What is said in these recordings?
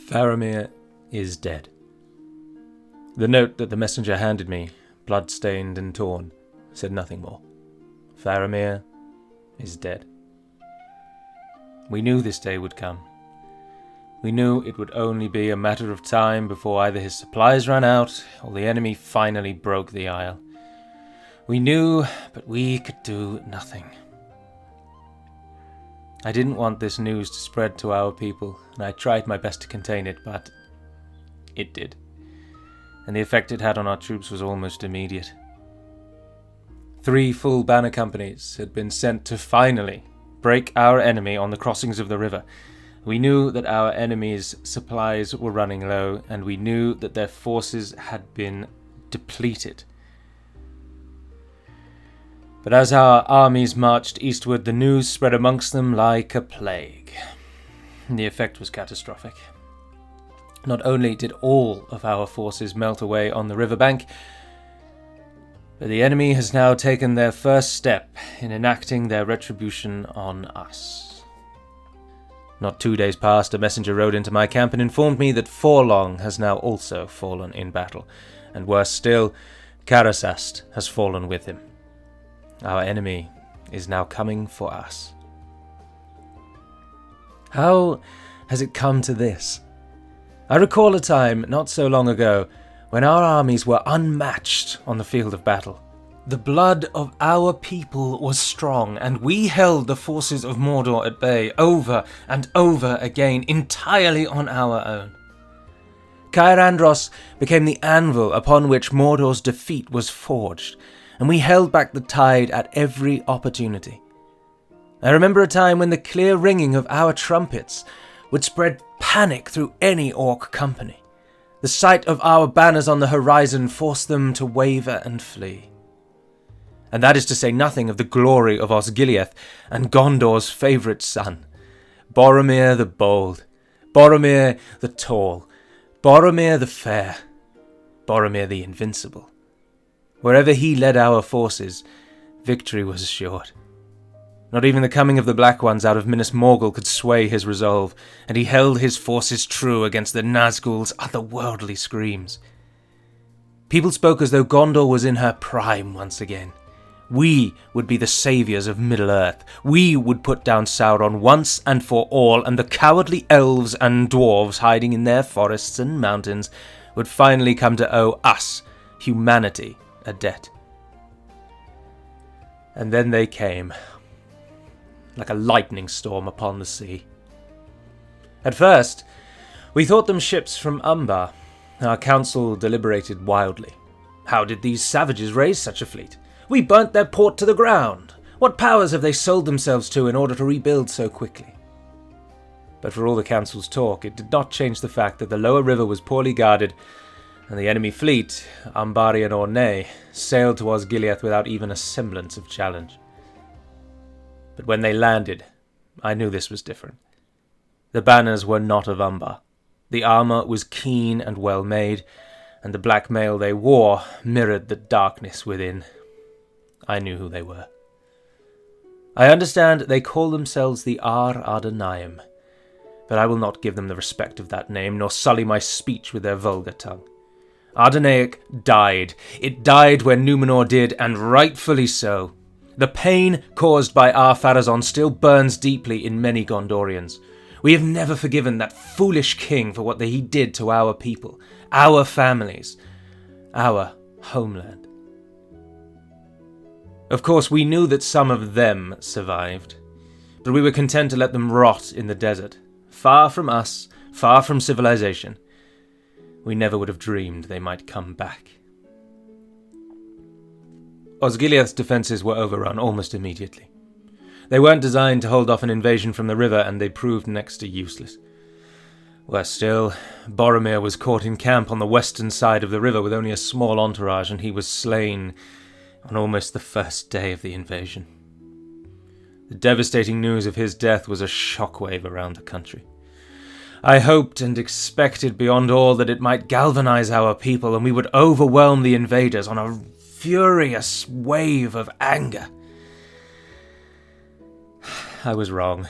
Faramir is dead. The note that the messenger handed me, blood-stained and torn, said nothing more. Faramir is dead. We knew this day would come. We knew it would only be a matter of time before either his supplies ran out or the enemy finally broke the Isle. We knew, but we could do nothing. I didn't want this news to spread to our people, and I tried my best to contain it, but it did. And the effect it had on our troops was almost immediate. 3 full banner companies had been sent to finally break our enemy on the crossings of the river. We knew that our enemy's supplies were running low, and we knew that their forces had been depleted. But as our armies marched eastward, the news spread amongst them like a plague. The effect was catastrophic. Not only did all of our forces melt away on the riverbank, but the enemy has now taken their first step in enacting their retribution on us. Not 2 days past, a messenger rode into my camp and informed me that Forlong has now also fallen in battle, and worse still, Karasast has fallen with him. Our enemy is now coming for us. How has it come to this? I recall a time not so long ago when our armies were unmatched on the field of battle. The blood of our people was strong, and we held the forces of Mordor at bay over and over again, entirely on our own. Caer-Andros became the anvil upon which Mordor's defeat was forged, and we held back the tide at every opportunity. I remember a time when the clear ringing of our trumpets would spread panic through any orc company. The sight of our banners on the horizon forced them to waver and flee. And that is to say nothing of the glory of Osgiliath and Gondor's favourite son, Boromir the Bold, Boromir the Tall, Boromir the Fair, Boromir the Invincible. Wherever he led our forces, victory was assured. Not even the coming of the Black Ones out of Minas Morgul could sway his resolve, and he held his forces true against the Nazgul's otherworldly screams. People spoke as though Gondor was in her prime once again. We would be the saviours of Middle-earth. We would put down Sauron once and for all, and the cowardly elves and dwarves hiding in their forests and mountains would finally come to owe us, humanity, a debt. And then they came, like a lightning storm upon the sea. At first, we thought them ships from Umbar. Our council deliberated wildly. How did these savages raise such a fleet? We burnt their port to the ground. What powers have they sold themselves to in order to rebuild so quickly? But for all the council's talk, it did not change the fact that the lower river was poorly guarded, and the enemy fleet, Ambarian or nay, sailed towards Gileath without even a semblance of challenge. But when they landed, I knew this was different. The banners were not of Umbar. The armour was keen and well made, and the black mail they wore mirrored the darkness within. I knew who they were. I understand they call themselves the Ar-Adûnâim, but I will not give them the respect of that name, nor sully my speech with their vulgar tongue. Ardennaic died. It died when Númenor did, and rightfully so. The pain caused by Ar-Pharazôn still burns deeply in many Gondorians. We have never forgiven that foolish king for what he did to our people, our families, our homeland. Of course, we knew that some of them survived, but we were content to let them rot in the desert, far from us, far from civilization. We never would have dreamed they might come back. Osgiliath's defences were overrun almost immediately. They weren't designed to hold off an invasion from the river, and they proved next to useless. Worse still, Boromir was caught in camp on the western side of the river with only a small entourage, and he was slain on almost the first day of the invasion. The devastating news of his death was a shockwave around the country. I hoped and expected beyond all that it might galvanize our people, and we would overwhelm the invaders on a furious wave of anger. I was wrong.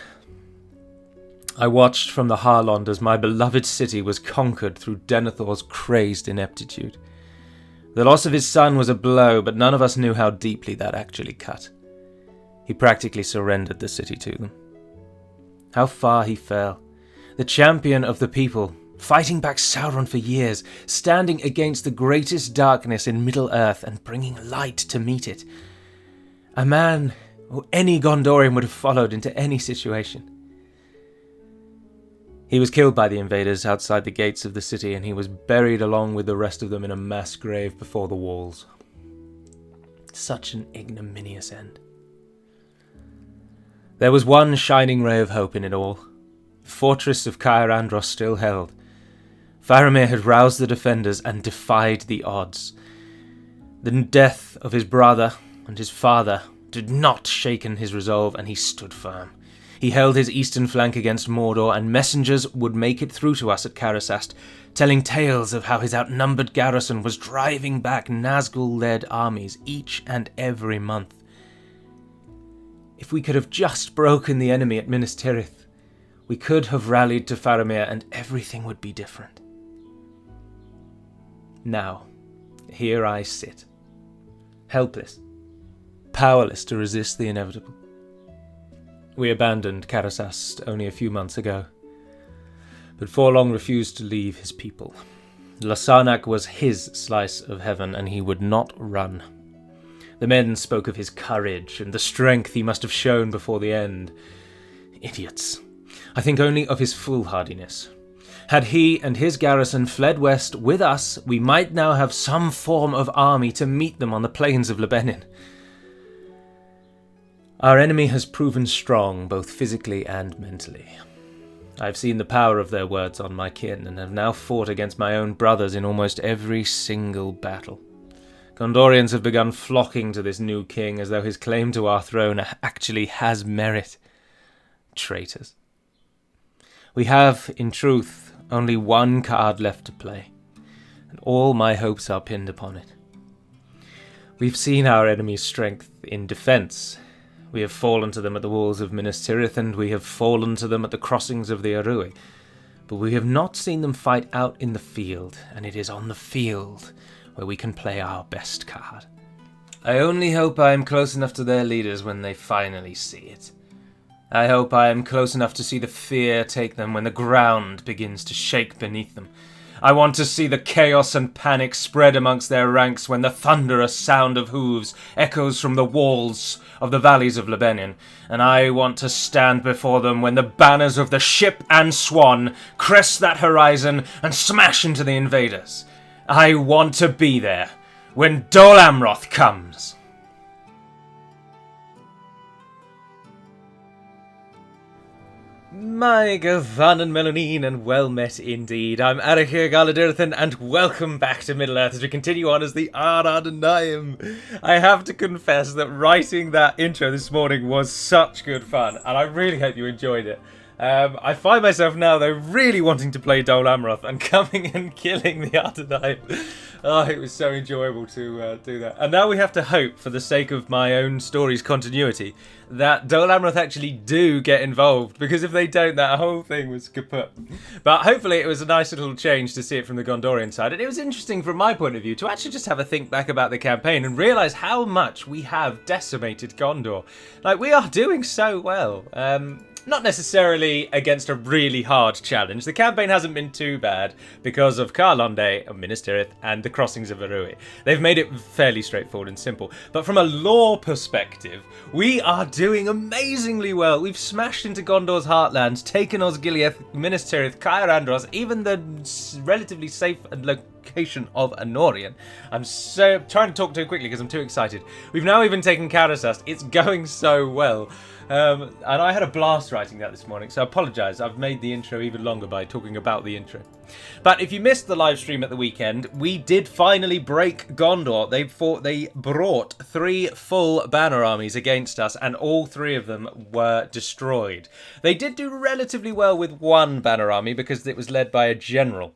I watched from the Harlond as my beloved city was conquered through Denethor's crazed ineptitude. The loss of his son was a blow, but none of us knew how deeply that actually cut. He practically surrendered the city to them. How far he fell. The champion of the people, fighting back Sauron for years, standing against the greatest darkness in Middle-earth and bringing light to meet it. A man who any Gondorian would have followed into any situation. He was killed by the invaders outside the gates of the city, and he was buried along with the rest of them in a mass grave before the walls. Such an ignominious end. There was one shining ray of hope in it all. The fortress of Caer Andros still held. Faramir had roused the defenders and defied the odds. The death of his brother and his father did not shaken his resolve, and he stood firm. He held his eastern flank against Mordor, and messengers would make it through to us at Carasast, telling tales of how his outnumbered garrison was driving back Nazgul-led armies each and every month. If we could have just broken the enemy at Minas Tirith, we could have rallied to Faramir and everything would be different. Now, here I sit, helpless, powerless to resist the inevitable. We abandoned Carasast only a few months ago, but Forlong refused to leave his people. Lasarnak was his slice of heaven, and he would not run. The men spoke of his courage and the strength he must have shown before the end. Idiots. I think only of his foolhardiness. Had he and his garrison fled west with us, we might now have some form of army to meet them on the plains of Lebanon. Our enemy has proven strong, both physically and mentally. I have seen the power of their words on my kin, and have now fought against my own brothers in almost every single battle. Gondorians have begun flocking to this new king, as though his claim to our throne actually has merit. Traitors. We have, in truth, only one card left to play, and all my hopes are pinned upon it. We've seen our enemy's strength in defence. We have fallen to them at the walls of Minas Tirith, and we have fallen to them at the crossings of the Arui. But we have not seen them fight out in the field, and it is on the field where we can play our best card. I only hope I am close enough to their leaders when they finally see it. I hope I am close enough to see the fear take them when the ground begins to shake beneath them. I want to see the chaos and panic spread amongst their ranks when the thunderous sound of hooves echoes from the walls of the valleys of Lebanon, and I want to stand before them when the banners of the ship and swan crest that horizon and smash into the invaders. I want to be there when Dol Amroth comes. My Gavan and Melonine, and well met indeed. I'm Arachir Galadirthan, and welcome back to Middle-earth as we continue on as the Ar-Adûnâim. I have to confess that writing that intro this morning was such good fun, and I really hope you enjoyed it. I find myself now, though, really wanting to play Dol Amroth and coming and killing the Ar-Adûnâim. Oh, it was so enjoyable to do that. And now we have to hope, for the sake of my own story's continuity, that Dol Amroth actually do get involved, because if they don't, that whole thing was kaput. But hopefully it was a nice little change to see it from the Gondorian side, and it was interesting from my point of view to actually just have a think back about the campaign and realise how much we have decimated Gondor. Like, we are doing so well. Not necessarily against a really hard challenge. The campaign hasn't been too bad because of Karlonde, Minas Tirith, and the crossings of Arui. They've made it fairly straightforward and simple. But from a lore perspective, we are doing amazingly well. We've smashed into Gondor's heartlands, taken Osgiliath, Minas Tirith, Caer Andros, even the relatively safe location of Anorion. I'm so trying to talk too quickly because I'm too excited. We've now even taken Carasast. It's going so well. And I had a blast writing that this morning, so I apologise. I've made the intro even longer by talking about the intro. But if you missed the live stream at the weekend, we did finally break Gondor. They brought 3 full banner armies against us, and all 3 of them were destroyed. They did do relatively well with 1 banner army because it was led by a general.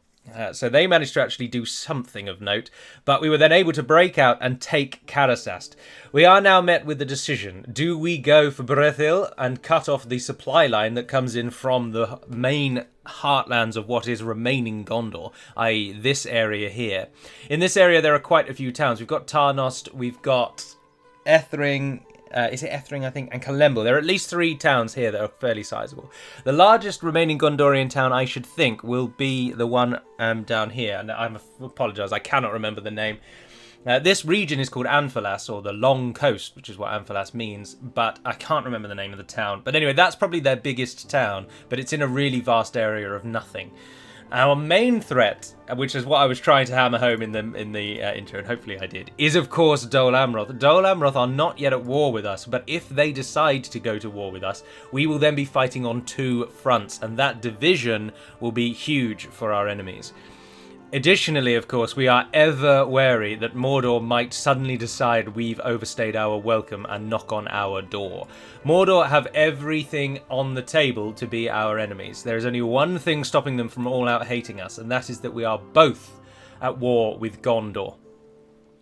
So they managed to actually do something of note, but we were then able to break out and take Karasast. We are now met with the decision. Do we go for Brethil and cut off the supply line that comes in from the main heartlands of what is remaining Gondor, i.e. this area here? In this area there are quite a few towns. We've got Tarnost, we've got Ethring, is it Ethring, I think, and Kalembo. There are at least 3 towns here that are fairly sizable. The largest remaining Gondorian town, I should think, will be the one down here. And I apologise, I cannot remember the name. This region is called Anfalas, or the Long Coast, which is what Anfalas means, but I can't remember the name of the town. But anyway, that's probably their biggest town, but it's in a really vast area of nothing. Our main threat, which is what I was trying to hammer home in the intro, and hopefully I did, is of course Dol Amroth. Dol Amroth are not yet at war with us, but if they decide to go to war with us, we will then be fighting on 2 fronts, and that division will be huge for our enemies. Additionally, of course, we are ever wary that Mordor might suddenly decide we've overstayed our welcome and knock on our door. Mordor have everything on the table to be our enemies. There is only one thing stopping them from all out hating us, and that is that we are both at war with Gondor.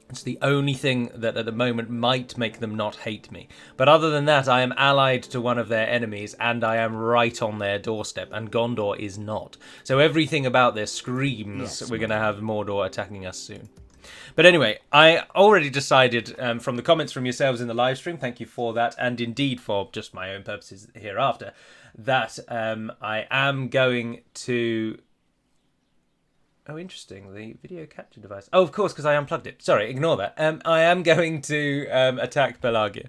It's the only thing that at the moment might make them not hate me. But other than that, I am allied to one of their enemies, and I am right on their doorstep, and Gondor is not. So everything about this screams we're going to have Mordor attacking us soon. But anyway, I already decided from the comments from yourselves in the live stream, thank you for that, and indeed for just my own purposes hereafter, that I am going to... Oh, interesting. The video capture device. Oh, of course, because I unplugged it. Sorry, ignore that. I am going to attack Pelargir.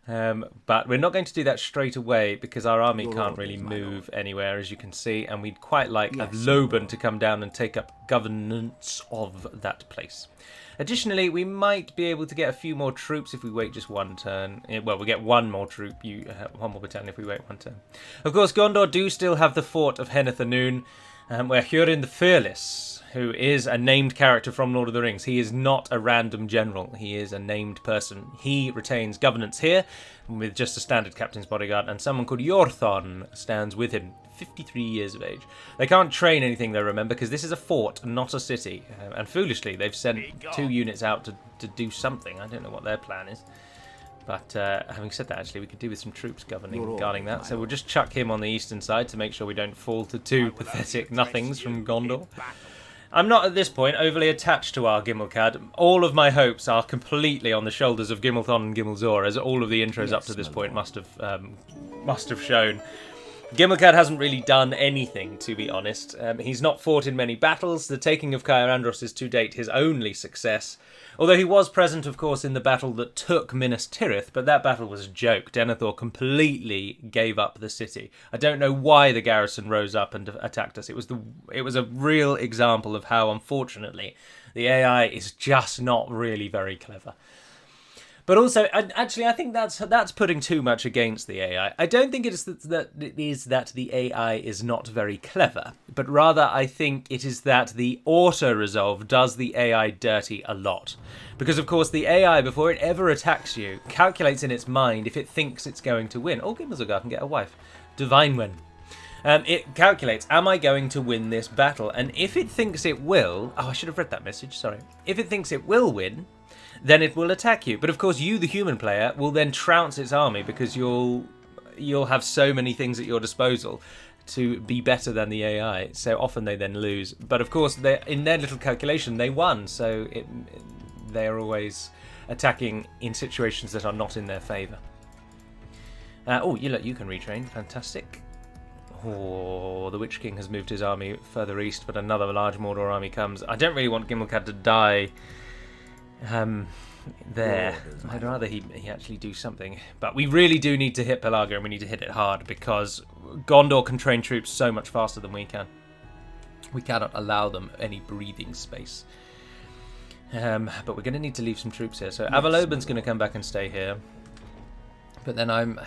But we're not going to do that straight away because our army can't really move anywhere, as you can see. And we'd quite like Loban to come down and take up governance of that place. Additionally, we might be able to get a few more troops if we wait just one turn. Well, we'll get one more troop, one more battalion if we wait one turn. Of course, Gondor do still have the fort of Heneth-Anûn, where Hurin the Fearless, who is a named character from Lord of the Rings, he is not a random general, he is a named person. He retains governance here, with just a standard captain's bodyguard, and someone called Yorthon stands with him, 53 years of age. They can't train anything though, remember, because this is a fort, not a city. And foolishly, they've sent 2 units out to do something. I don't know what their plan is. But having said that, actually, we could do with some troops guarding that. So we'll just chuck him on the eastern side to make sure we don't fall to 2 pathetic nothings from Gondor. I'm not at this point overly attached to our Gimmelcad. All of my hopes are completely on the shoulders of Gimmelthon and Gimmelzor, as all of the intros up to this point must have shown. Gimmelcad hasn't really done anything, to be honest. He's not fought in many battles. The taking of Caer Andros is to date his only success. Although he was present, of course, in the battle that took Minas Tirith, but that battle was a joke. Denethor completely gave up the city. I don't know why the garrison rose up and attacked us. It was a real example of how, unfortunately, the AI is just not really very clever. But also, actually, I think that's putting too much against the AI. I don't think it is that the AI is not very clever, but rather I think it is that the auto-resolve does the AI dirty a lot. Because, of course, the AI, before it ever attacks you, calculates in its mind if it thinks it's going to win. Oh, Gimmelzogar can get a wife. Divine win. It calculates, am I going to win this battle? And if it thinks it will... Oh, I should have read that message, sorry. If it thinks it will win, then it will attack you. But of course, you, the human player, will then trounce its army because you'll have so many things at your disposal to be better than the AI. So often they then lose. But of course, in their little calculation, they won. So they are always attacking in situations that are not in their favour. You can retrain. Fantastic. Oh, the Witch King has moved his army further east, but another large Mordor army comes. I don't really want Gimmelcad to die there. I'd rather he actually do something. But we really do need to hit Pelargir, and we need to hit it hard, because Gondor can train troops so much faster than we can. We cannot allow them any breathing space. But we're going to need to leave some troops here. So Avaloban's going to come back and stay here. But then I'm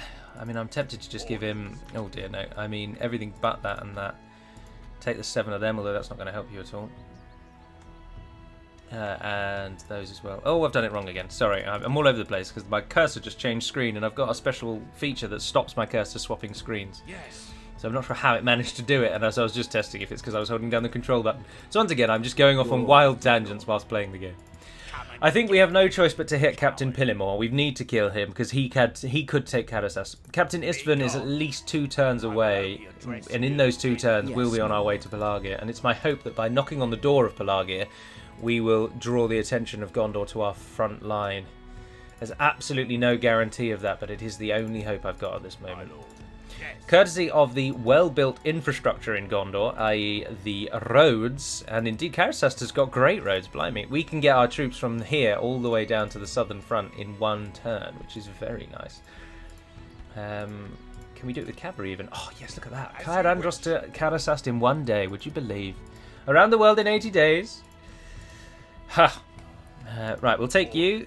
tempted to just give him... Oh dear, no. I mean, everything but that and that. Take the 7 of them, although that's not going to help you at all. And those as well. Oh, I've done it wrong again. Sorry, I'm all over the place because my cursor just changed screen, and I've got a special feature that stops my cursor swapping screens. Yes. So I'm not sure how it managed to do it, and as I was just testing if it's because I was holding down the control button. So once again, I'm just going off on wild tangents whilst playing the game. I think we have no choice but to hit Captain Pillimore. We need to kill him because he could take Karasas. Captain Istvan is at least 2 turns away, and in those 2 turns we'll be on our way to Pelargir. And it's my hope that by knocking on the door of Pelargir, we will draw the attention of Gondor to our front line. There's absolutely no guarantee of that, but it is the only hope I've got at this moment. Courtesy of the well-built infrastructure in Gondor, i.e. the roads, and indeed Karasas has got great roads, blimey. We can get our troops from here all the way down to the southern front in 1 turn, which is very nice. Can we do it with cavalry even? Oh yes, look at that. Kairandros to Karasas in 1 day, would you believe? Around the world in 80 days. Ha! Right, we'll take you.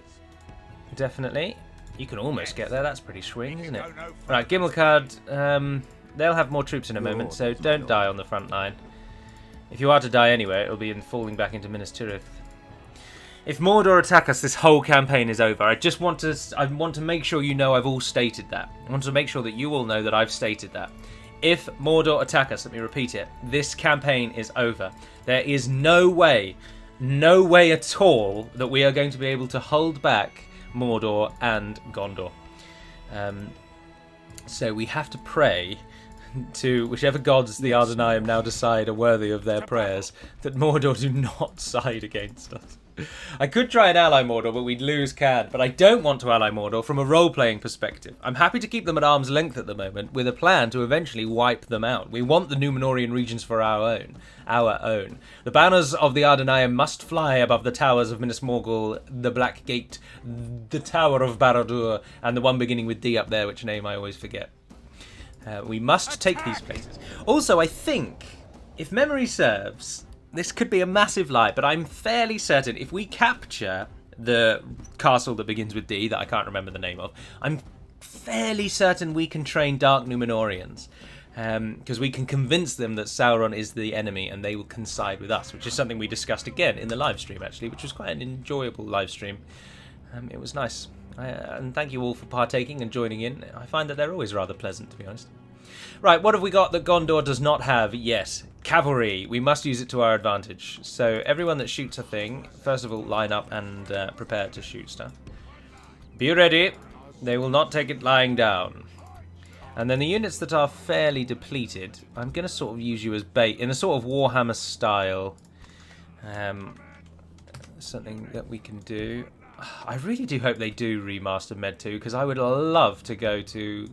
Definitely. You can almost get there. That's pretty swing, isn't it? Right, Gimmelcard. They'll have more troops in a moment, so don't die on the front line. If you are to die anyway, it'll be in falling back into Minas Tirith. If Mordor attack us, this whole campaign is over. I want to make sure you know I've all stated that. I want to make sure that you all know that I've stated that. If Mordor attack us, let me repeat it, this campaign is over. There is no way at all that we are going to be able to hold back Mordor and Gondor. So we have to pray to whichever gods the Ar-Adûnâim now decide are worthy of their prayers, that Mordor do not side against us. I could try and ally Mordor, but we'd lose Can. But I don't want to ally Mordor from a role-playing perspective. I'm happy to keep them at arm's length at the moment, with a plan to eventually wipe them out. We want the Númenórean regions for our own. The banners of the Ar-Adûnâim must fly above the towers of Minas Morgul, the Black Gate, the Tower of Barad-dûr, and the one beginning with D up there, which name I always forget. We must take these places. Also, I think, if memory serves, this could be a massive lie, but I'm fairly certain if we capture the castle that begins with D, that I can't remember the name of, I'm fairly certain we can train Dark Númenóreans. Because we can convince them that Sauron is the enemy and they will coincide with us, which is something we discussed again in the live stream, actually, which was quite an enjoyable live stream. It was nice. And thank you all for partaking and joining in. I find that they're always rather pleasant, to be honest. Right, what have we got that Gondor does not have? Yes, cavalry. We must use it to our advantage. So everyone that shoots a thing, first of all, line up and prepare to shoot stuff. Be ready. They will not take it lying down. And then the units that are fairly depleted, I'm going to sort of use you as bait in a sort of Warhammer style. Something that we can do. I really do hope they do remaster Med 2, because I would love to go to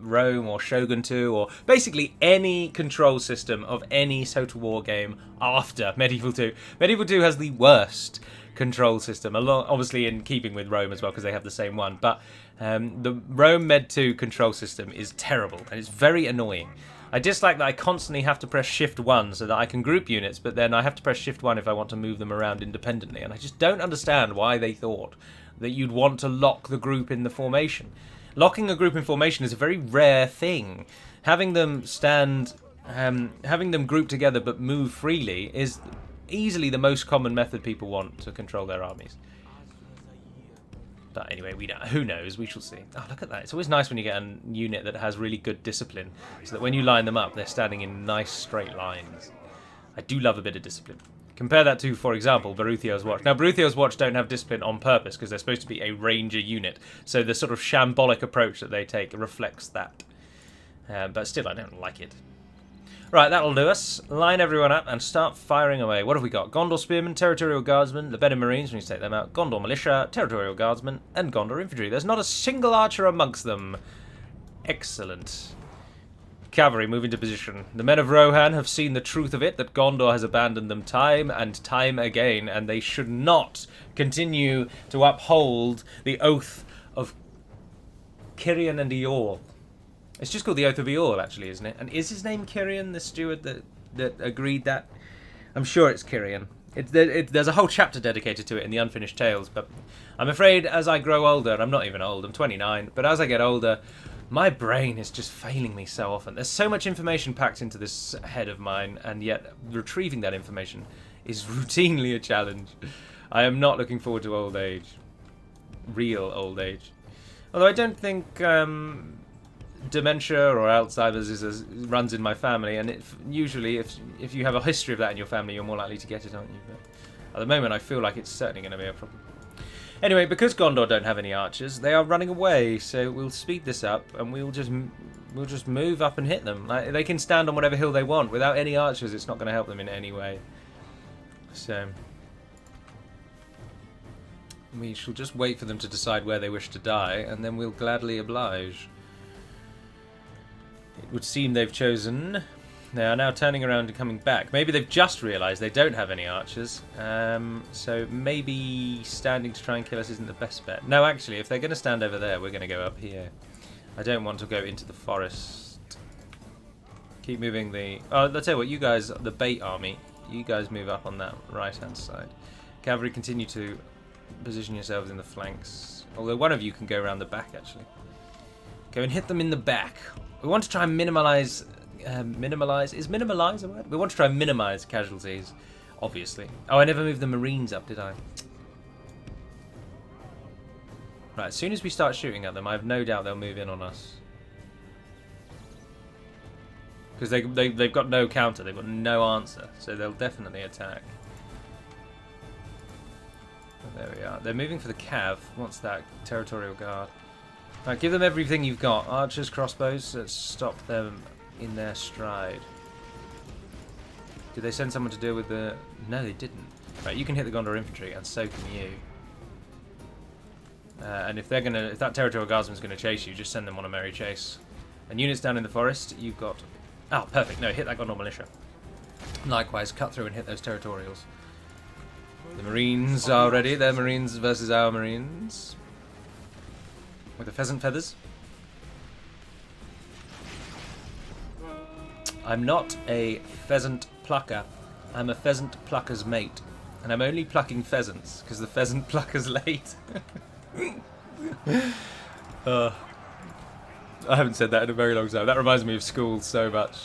Rome or Shogun 2 or basically any control system of any Total War game after Medieval 2. Medieval 2 has the worst control system, obviously in keeping with Rome as well, because they have the same one, but the Rome Med 2 control system is terrible and it's very annoying. I dislike that I constantly have to press Shift 1 so that I can group units, but then I have to press Shift 1 if I want to move them around independently, and I just don't understand why they thought that you'd want to lock the group in the formation. Locking a group in formation is a very rare thing. Having them group together but move freely is easily the most common method people want to control their armies. But anyway, who knows? We shall see. Oh, look at that. It's always nice when you get a unit that has really good discipline, so that when you line them up, they're standing in nice straight lines. I do love a bit of discipline. Compare that to, for example, Baruthio's Watch. Now, Baruthio's Watch don't have discipline on purpose, because they're supposed to be a ranger unit, so the sort of shambolic approach that they take reflects that. But still, I don't like it. Right, that'll do us. Line everyone up and start firing away. What have we got? Gondor Spearmen, Territorial Guardsmen, the Benin Marines, we need to take them out, Gondor Militia, Territorial Guardsmen, and Gondor Infantry. There's not a single archer amongst them. Excellent. Cavalry, move into position. The men of Rohan have seen the truth of it, that Gondor has abandoned them time and time again, and they should not continue to uphold the oath of Cirion and Eorl. It's just called the Oath of Eorl, actually, isn't it? And is his name Cirion, the steward that agreed that? I'm sure it's Cirion. There's a whole chapter dedicated to it in the Unfinished Tales, but I'm afraid as I grow older, I'm not even old, I'm 29, but as I get older, my brain is just failing me so often. There's so much information packed into this head of mine, and yet retrieving that information is routinely a challenge. I am not looking forward to old age. Real old age. Although I don't think dementia or Alzheimer's runs in my family, and usually if you have a history of that in your family, you're more likely to get it, aren't you? But at the moment, I feel like it's certainly going to be a problem. Anyway, because Gondor don't have any archers, they are running away, so we'll speed this up, and we'll just move up and hit them. Like, they can stand on whatever hill they want. Without any archers, it's not going to help them in any way. So we shall just wait for them to decide where they wish to die, and then we'll gladly oblige. It would seem they've chosen... They are now turning around and coming back. Maybe they've just realised they don't have any archers. So maybe standing to try and kill us isn't the best bet. No, actually, if they're going to stand over there, we're going to go up here. I don't want to go into the forest. Keep moving the... Oh, I'll tell you what, you guys, the bait army, you guys move up on that right-hand side. Cavalry, continue to position yourselves in the flanks. Although one of you can go around the back, actually. Go and hit them in the back. We want to try and minimalise... is minimalise a word? We want to try and minimise casualties, obviously. Oh, I never moved the Marines up, did I? Right, as soon as we start shooting at them, I have no doubt they'll move in on us. Because they've got no counter, they've got no answer, so they'll definitely attack. Oh, there we are. They're moving for the cav. What's that? Territorial guard. Right, give them everything you've got. Archers, crossbows, let's stop them in their stride. Did they send someone to deal with the... No, they didn't. Right, you can hit the Gondor infantry, and so can you. And if that territorial guardsman's gonna chase you, just send them on a merry chase. And units down in the forest, you've got... Oh, perfect. No, hit that Gondor militia. Likewise, cut through and hit those territorials. The Marines are ready. They're Marines versus our Marines. With the pheasant feathers. I'm not a pheasant plucker. I'm a pheasant plucker's mate. And I'm only plucking pheasants, because the pheasant plucker's late. I haven't said that in a very long time. That reminds me of school so much.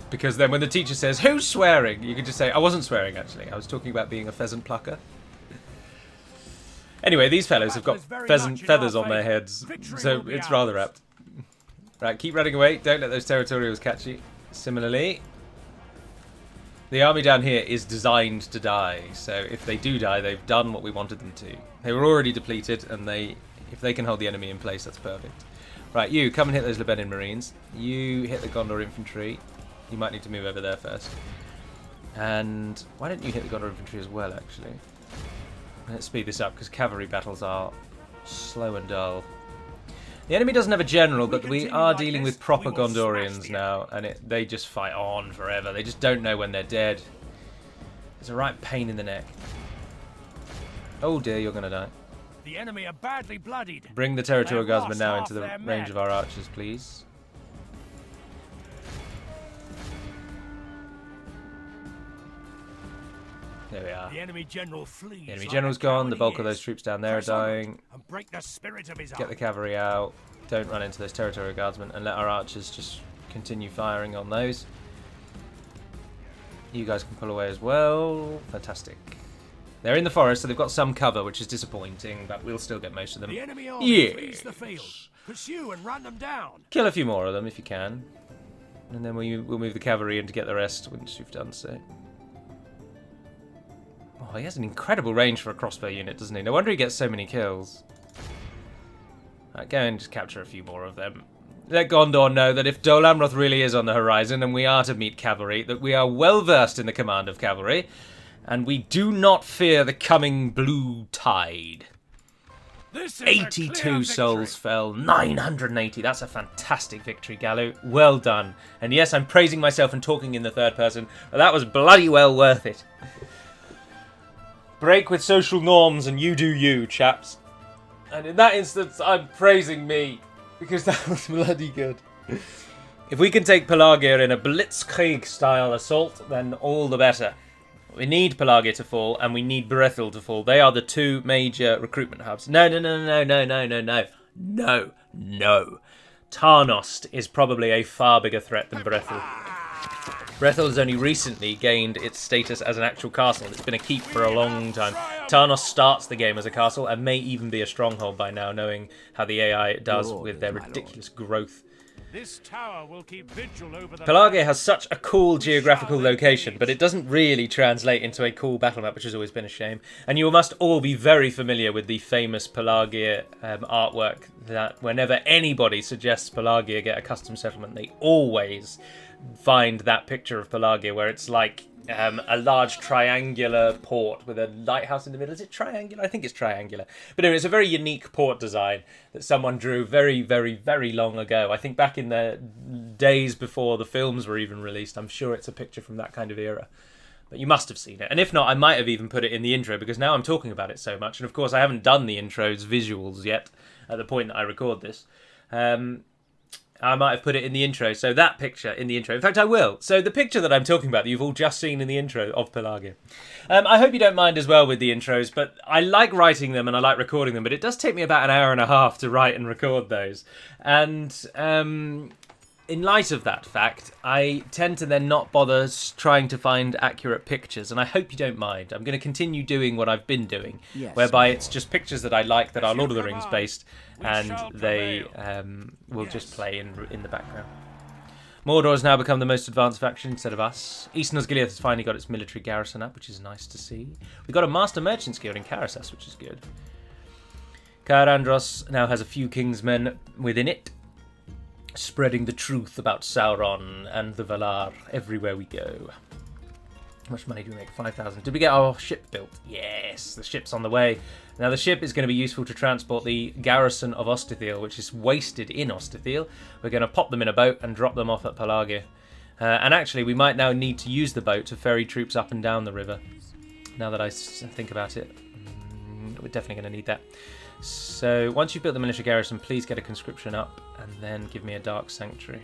Because then when the teacher says, who's swearing? You can just say, I wasn't swearing, actually. I was talking about being a pheasant plucker. Anyway, these fellows have got pheasant feathers on their heads, so it's rather apt. Right, keep running away. Don't let those territorials catch you. Similarly, the army down here is designed to die, so if they do die, they've done what we wanted them to. They were already depleted, and if they can hold the enemy in place, that's perfect. Right, you, come and hit those Lebanon Marines. You hit the Gondor infantry. You might need to move over there first. And why don't you hit the Gondor infantry as well, actually? Let's speed this up, because cavalry battles are slow and dull. The enemy doesn't have a general, but we are dealing with proper Gondorians now, and they just fight on forever. They just don't know when they're dead. It's a right pain in the neck. Oh dear, you're going to die. The enemy are badly bloodied. Bring the territorial guardsmen now into the range of our archers, please. There we are. The enemy general flees. The enemy general's gone. The bulk of those troops down there are dying. And break the spirit of his Get the cavalry out. Don't run into those territorial guardsmen, and let our archers just continue firing on those. You guys can pull away as well. Fantastic. They're in the forest, so they've got some cover, which is disappointing, but we'll still get most of them. The enemy army flees the field. Pursue and run them down. Kill a few more of them if you can. And then we'll move the cavalry in to get the rest once you've done so. Oh, he has an incredible range for a crossbow unit, doesn't he? No wonder he gets so many kills. Right, go and just capture a few more of them. Let Gondor know that if Dol Amroth really is on the horizon and we are to meet cavalry, that we are well versed in the command of cavalry, and we do not fear the coming blue tide. 82 souls fell, 980. That's a fantastic victory, Gallo. Well done. And yes, I'm praising myself and talking in the third person, but that was bloody well worth it. Break with social norms and you do you, chaps. And in that instance, I'm praising me, because that was bloody good. If we can take Pelargir in a blitzkrieg-style assault, then all the better. We need Pelargir to fall, and we need Brethil to fall. They are the two major recruitment hubs. No. Tarnost is probably a far bigger threat than Brethil. Brethil has only recently gained its status as an actual castle. It's been a keep for a long time. Tarnost starts the game as a castle and may even be a stronghold by now, knowing how the AI does with their ridiculous growth. This tower will keep vigil over the... Pelargir has such a cool geographical location, but it doesn't really translate into a cool battle map, which has always been a shame. And you must all be very familiar with the famous Pelargir artwork, that whenever anybody suggests Pelargir get a custom settlement, they always find that picture of Pelargir where it's like a large triangular port with a lighthouse in the middle. Is it triangular? I think it's triangular. But anyway, it's a very unique port design that someone drew very, very, very long ago. I think back in the days before the films were even released. I'm sure it's a picture from that kind of era. But you must have seen it. And if not, I might have even put it in the intro, because now I'm talking about it so much. And of course, I haven't done the intro's visuals yet at the point that I record this. I might have put it in the intro, so that picture in the intro. In fact, I will. So the picture that I'm talking about, that you've all just seen in the intro of Pelargir. I hope you don't mind as well with the intros, but I like writing them and I like recording them, but it does take me about an hour and a half to write and record those. And in light of that fact, I tend to then not bother trying to find accurate pictures, and I hope you don't mind. I'm going to continue doing what I've been doing, whereby it's just pictures that I like that are Lord of the Rings based, and they will just play in the background. Mordor has now become the most advanced faction instead of us. East Osgiliath has finally got its military garrison up, which is nice to see. We've got a Master Merchant's Guild in Karasas, which is good. Caer-Andros now has a few kingsmen within it, spreading the truth about Sauron and the Valar everywhere we go. How much money do we make? 5,000. Did we get our ship built? Yes, the ship's on the way. Now the ship is going to be useful to transport the garrison of Ostithil, which is wasted in Ostithil. We're going to pop them in a boat and drop them off at Pelargir. And actually, we might now need to use the boat to ferry troops up and down the river. Now that I think about it, we're definitely going to need that. So once you've built the militia garrison, please get a conscription up and then give me a dark sanctuary.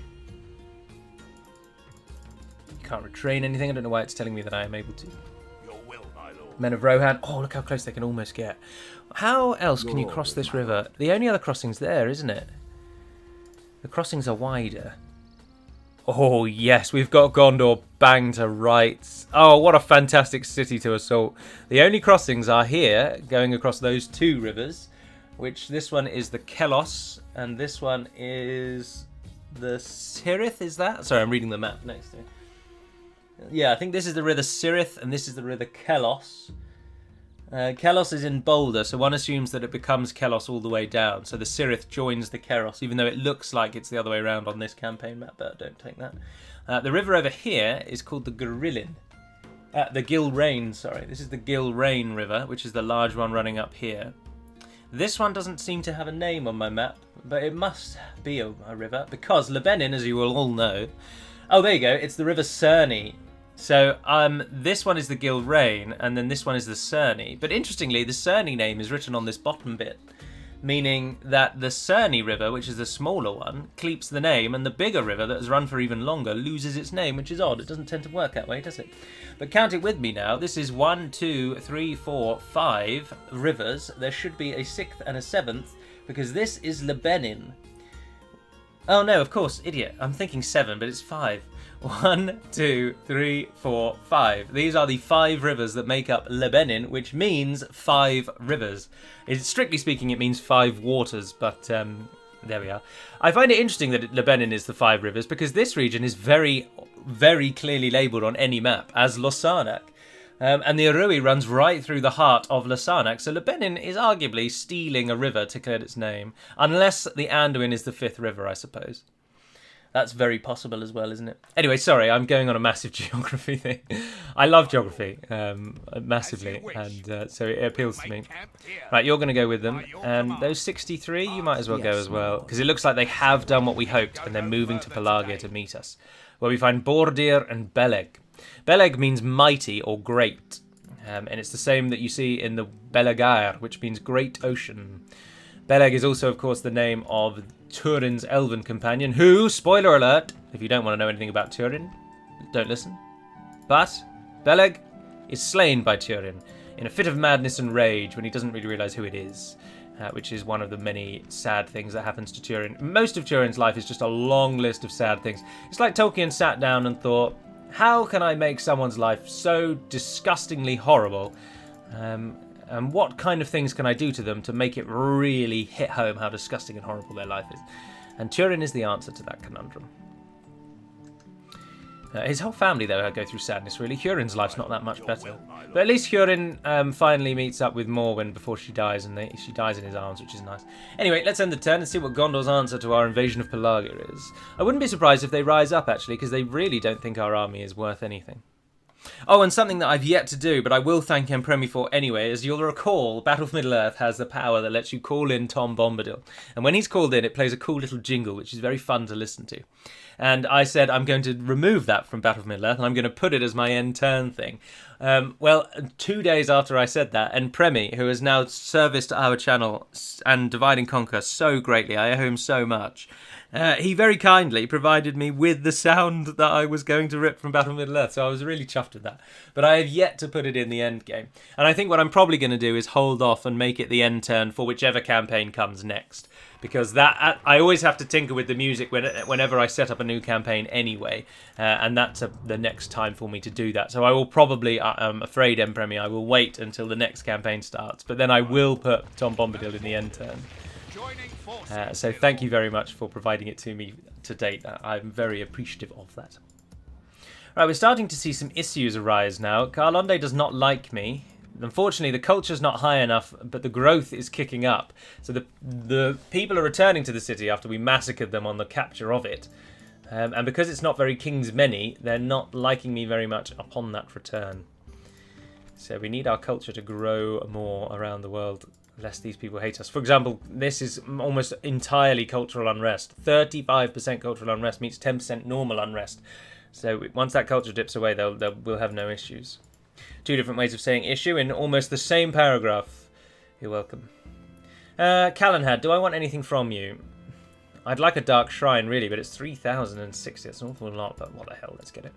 You can't retrain anything. I don't know why it's telling me that I am able to. Your will, my lord. Men of Rohan. Oh, look how close they can almost get. How else can you cross this river? The only other crossing's there, isn't it? The crossings are wider. Oh, yes, we've got Gondor bang to rights. Oh, what a fantastic city to assault. The only crossings are here, going across those two rivers, which this one is the Kelos, and this one is the Sirith, is that? Sorry, I'm reading the map next to it. Yeah, I think this is the river Sirith, and this is the river Kelos. Kelos is in Boulder, so one assumes that it becomes Kelos all the way down. So the Sirith joins the Keros, even though it looks like it's the other way around on this campaign map, but don't take that. The river over here is called the Gilrain. The Gilrain, sorry. This is the Gilrain River, which is the large one running up here. This one doesn't seem to have a name on my map, but it must be a river, because Lebanon, as you will all know... Oh, there you go. It's the River Cerny. So this one is the Gilrain, and then this one is the Cerny. But interestingly, the Cerny name is written on this bottom bit, meaning that the Cerny River, which is the smaller one, keeps the name, and the bigger river that has run for even longer loses its name, which is odd. It doesn't tend to work that way, does it? But count it with me now. This is 1, 2, 3, 4, 5 rivers. There should be a 6th and a 7th, because this is Lebanon. Oh no, of course, idiot. I'm thinking 7, but it's 5. 1, 2, 3, 4, 5. These are the 5 rivers that make up Lebanon, which means 5 rivers. Strictly speaking, it means 5 waters, but there we are. I find it interesting that Lebanon is the 5 rivers, because this region is very, very clearly labelled on any map as Lossarnac. And the Arui runs right through the heart of Lossarnac, so Lebanon is arguably stealing a river to clear its name, unless the Anduin is the 5th river, I suppose. That's very possible as well, isn't it? Anyway, sorry, I'm going on a massive geography thing. I love geography, massively, and so it appeals to me. Right, you're going to go with them. Those 63, you might as well go as well, because it looks like they have done what we hoped, and they're moving to Pelargir to meet us, where we find Bordir and Beleg. Beleg means mighty or great, and it's the same that you see in the Belegair, which means great ocean. Beleg is also, of course, the name of Turin's elven companion, who, spoiler alert, if you don't want to know anything about Turin, don't listen. But Beleg is slain by Turin in a fit of madness and rage when he doesn't really realise who it is, which is one of the many sad things that happens to Turin. Most of Turin's life is just a long list of sad things. It's like Tolkien sat down and thought, how can I make someone's life so disgustingly horrible? And what kind of things can I do to them to make it really hit home how disgusting and horrible their life is? And Turin is the answer to that conundrum. His whole family, though, go through sadness, really. Hurin's life's not that much better. But at least Hurin finally meets up with Morwen before she dies, and she dies in his arms, which is nice. Anyway, let's end the turn and see what Gondor's answer to our invasion of Pelargir is. I wouldn't be surprised if they rise up, actually, because they really don't think our army is worth anything. Oh, and something that I've yet to do, but I will thank Empremi for anyway, is you'll recall Battle of Middle-earth has the power that lets you call in Tom Bombadil. And when he's called in, it plays a cool little jingle, which is very fun to listen to. And I said I'm going to remove that from Battle of Middle-earth, and I'm going to put it as my end turn thing. Well, 2 days after I said that, Empremi, who has now serviced our channel and Divide and Conquer so greatly, I owe him so much, he very kindly provided me with the sound that I was going to rip from Battle of Middle-earth, so I was really chuffed with that. But I have yet to put it in the end game. And I think what I'm probably going to do is hold off and make it the end turn for whichever campaign comes next. Because that I always have to tinker with the music whenever I set up a new campaign anyway. And that's the next time for me to do that. So I will probably, I'm afraid, Empremi, I will wait until the next campaign starts. But then I will put Tom Bombadil in the end turn. So thank you very much for providing it to me to date. I'm very appreciative of that. Right, we're starting to see some issues arise now. Carlonde does not like me. Unfortunately, the culture's not high enough, but the growth is kicking up. So the people are returning to the city after we massacred them on the capture of it. And because it's not very king's many, they're not liking me very much upon that return. So we need our culture to grow more around the world, lest these people hate us. For example, this is almost entirely cultural unrest. 35% cultural unrest meets 10% normal unrest. So once that culture dips away, we'll have no issues. 2 different ways of saying issue in almost the same paragraph. You're welcome. Calenhad, do I want anything from you? I'd like a dark shrine, really, but it's 3,060. That's an awful lot, but what the hell, let's get it.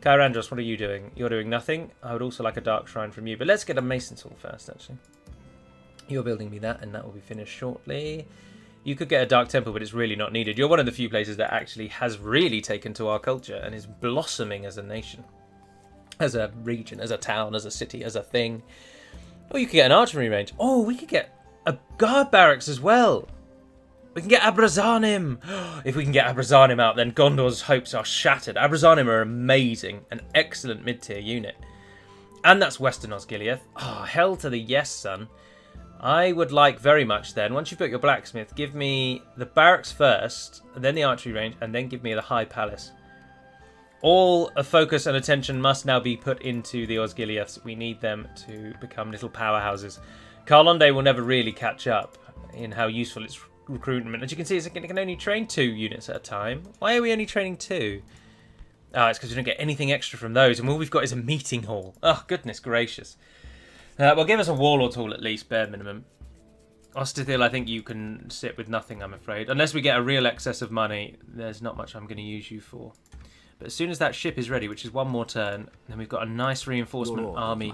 Kyrandros, what are you doing? You're doing nothing. I would also like a dark shrine from you, but let's get a mason tool first, actually. You're building me that, and that will be finished shortly. You could get a dark temple, but it's really not needed. You're one of the few places that actually has really taken to our culture and is blossoming as a nation. As a region, as a town, as a city, as a thing. Oh, you could get an archery range. Oh, we could get a guard barracks as well. We can get Ar-Adûnâim. If we can get Ar-Adûnâim out, then Gondor's hopes are shattered. Ar-Adûnâim are amazing. An excellent mid-tier unit. And that's Western Osgiliath. Oh, hell to the yes, son. I would like very much then, once you've built your blacksmith, give me the barracks first, and then the archery range, and then give me the high palace. All of focus and attention must now be put into the Osgiliaths. We need them to become little powerhouses. Carlonde will never really catch up in how useful its recruitment. As you can see, it can only train 2 units at a time. Why are we only training 2? Oh, it's because we don't get anything extra from those, and all we've got is a meeting hall. Oh, goodness gracious. Well, give us a warlord tool at least, bare minimum. Ostithil, I think you can sit with nothing, I'm afraid. Unless we get a real excess of money, there's not much I'm going to use you for. But as soon as that ship is ready, which is 1 more turn, then we've got a nice reinforcement army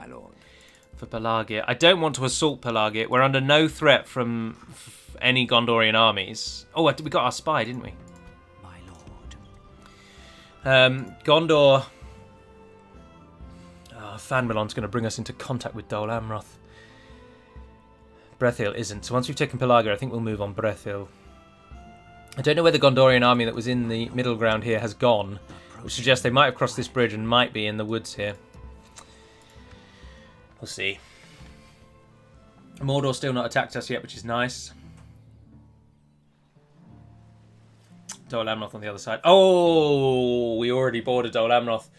for Pelargir. I don't want to assault Pelargir. We're under no threat from any Gondorian armies. Oh, we got our spy, didn't we? My lord. Gondor... Oh, Fanmelon's going to bring us into contact with Dol Amroth. Brethil isn't. So once we've taken Pelargir, I think we'll move on Brethil. I don't know where the Gondorian army that was in the middle ground here has gone, which suggests they might have crossed this bridge and might be in the woods here. We'll see. Mordor's still not attacked us yet, which is nice. Dol Amroth on the other side. Oh, we already boarded Dol Amroth.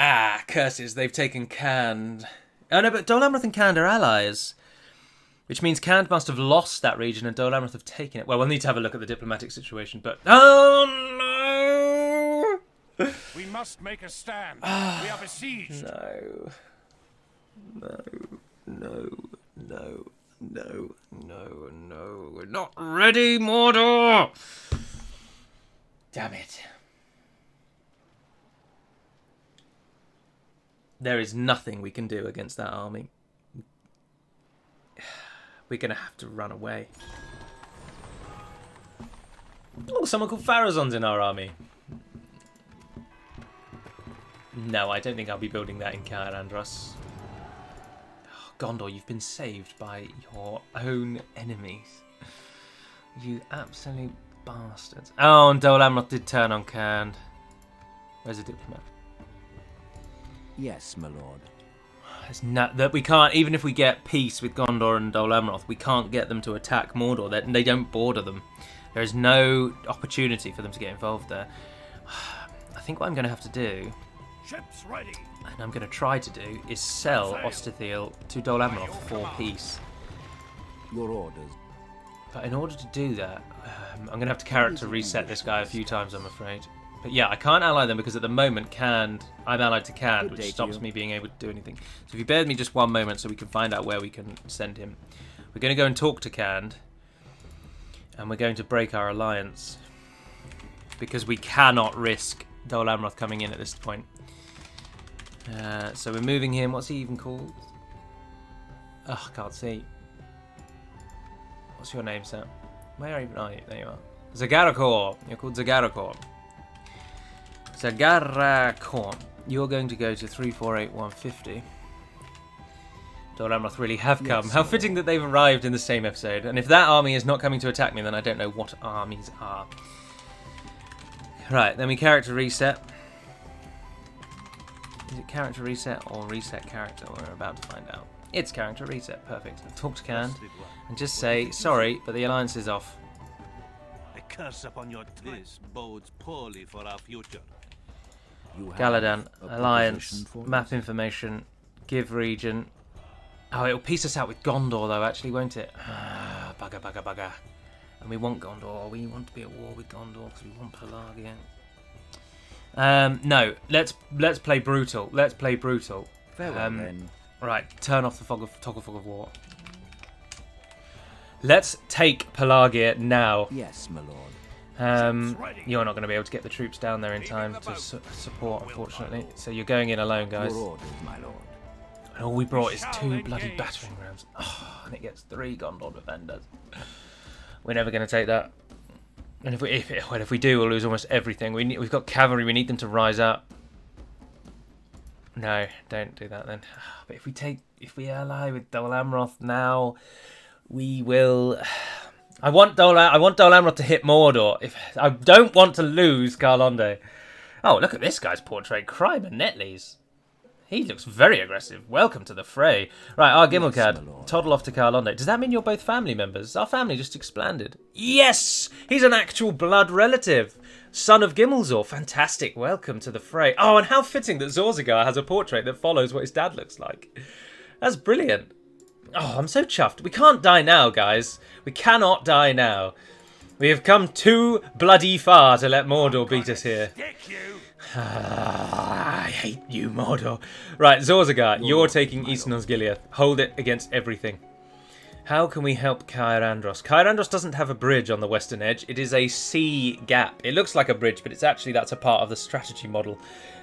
Ah, curses, they've taken Khand. Oh no, but Dol Amroth and Khand are allies. Which means Khand must have lost that region and Dol Amroth have taken it. Well, we'll need to have a look at the diplomatic situation, but... Oh, no! We must make a stand. We are besieged. No. No. No. No. No. No. No. We're not ready, Mordor! Damn it. There is nothing we can do against that army. We're going to have to run away. Oh, someone called Pharazon's in our army. No, I don't think I'll be building that in Kyrandros. Oh, Gondor, you've been saved by your own enemies. You absolute bastards. Oh, and Dol Amroth did turn on Cairn. Where's the diplomat? Yes, my lord. It's not that we can't, even if we get peace with Gondor and Dol Amroth, we can't get them to attack Mordor. They don't border them. There is no opportunity for them to get involved there. I think what I'm going to have to do, Ships ready. and I'm going to try to do, is sell Ostithiel to Dol Amroth for peace. Your orders. But in order to do that, I'm going to have to character reset this guy a few times, I'm afraid. But yeah, I can't ally them because at the moment, I'm allied to Cand, which stops me being able to do anything. So if you bear with me just one moment so we can find out where we can send him. We're going to go and talk to Cand. And we're going to break our alliance. Because we cannot risk Dol Amroth coming in at this point. So we're moving him. What's he even called? Oh, I can't see. What's your name, Sam? Where even are you? There you are. Zagarakor. You're called Zagarakor. Zagarakor. You're going to go to 348150. Dol Amroth really have come. Yes, How fitting that they've arrived in the same episode. And if that army is not coming to attack me, then I don't know what armies are. Right, then we character reset. Is it character reset or reset character? We're about to find out. It's character reset. Perfect. Talk to Cand and just say, sorry, but the alliance is off. A curse upon your this bodes poorly for our future. You have Galadan, a alliance, proposition for map us? information, give region. Oh, it'll piece us out with Gondor, though, actually, won't it? Bugger, bugger, bugger. And we want Gondor. We want to be at war with Gondor because we want Pelargir. No, let's play brutal. Let's play brutal. Farewell, then. Right, turn off the toggle fog of war. Let's take Pelargir now. Yes, my lord. You're not going to be able to get the troops down there in time to support, unfortunately. So you're going in alone, guys. Your orders, my lord. And all we brought is 2 bloody battering rams. Oh, and it gets 3 Gondor defenders. We're never going to take that. And if we do, we'll lose almost everything. We've got cavalry. We need them to rise up. No, don't do that then. But if we ally with Dol Amroth now, we will. I want Dol Amroth to hit Mordor. I don't want to lose Karlonde. Oh, look at this guy's portrait. Crime and Netley's. He looks very aggressive. Welcome to the fray. Right, Ar-Gimmelcad, Yes, my lord. toddle off to Karlonde. Does that mean you're both family members? Our family just expanded. Yes! He's an actual blood relative. Son of Gimmelzor. Fantastic. Welcome to the fray. Oh, and how fitting that Zorzagar has a portrait that follows what his dad looks like. That's brilliant. Oh, I'm so chuffed. We can't die now, guys. We cannot die now. We have come too bloody far to let Mordor beat us here. Stick you. I hate you, Mordor. Right, Zorzagar, you're taking Eastern Osgiliath. Hold it against everything. How can we help Caer Andros? Caer Andros doesn't have a bridge on the western edge. It is a sea gap. It looks like a bridge, but that's a part of the strategy model.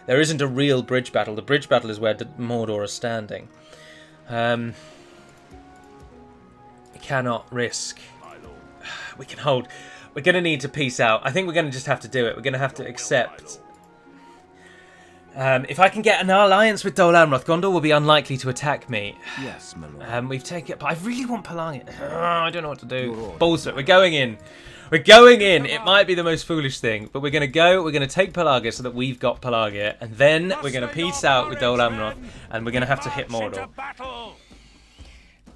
There isn't a real bridge battle. The bridge battle is where Mordor is standing. We cannot risk. We can hold. We're going to need to peace out. I think we're going to just have to do it. We're going to have to accept. If I can get an alliance with Dol Amroth, Gondor will be unlikely to attack me. Yes, my lord. We've taken it, but I really want Pelargir. I don't know what to do. Your order. Bullshit. We're going in. We're going in. It might be the most foolish thing, but we're going to go. We're going to take Pelargir so that we've got Pelargir, and then we're going to peace out with Dol Amroth, and we're going to have to hit Mordor.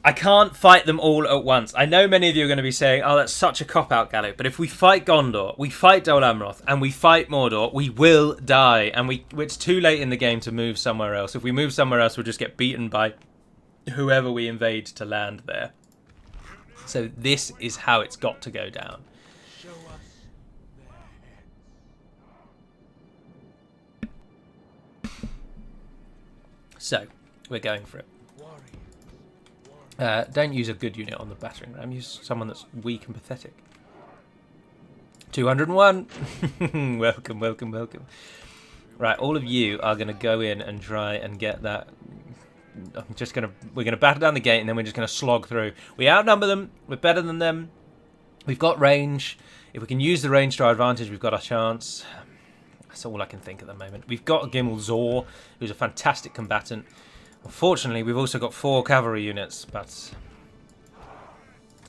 I can't fight them all at once. I know many of you are going to be saying, oh, that's such a cop-out, Gallo. But if we fight Gondor, we fight Dol Amroth, and we fight Mordor, we will die. And it's too late in the game to move somewhere else. If we move somewhere else, we'll just get beaten by whoever we invade to land there. So this is how it's got to go down. So, we're going for it. Don't use a good unit on the battering ram. Use someone that's weak and pathetic. 201. Welcome, welcome, welcome. Right, all of you are going to go in and try and get that. We're going to batter down the gate, and then we're just going to slog through. We outnumber them. We're better than them. We've got range. If we can use the range to our advantage, we've got a chance. That's all I can think at the moment. We've got Gimmelzor, who's a fantastic combatant. Unfortunately, we've also got 4 cavalry units, but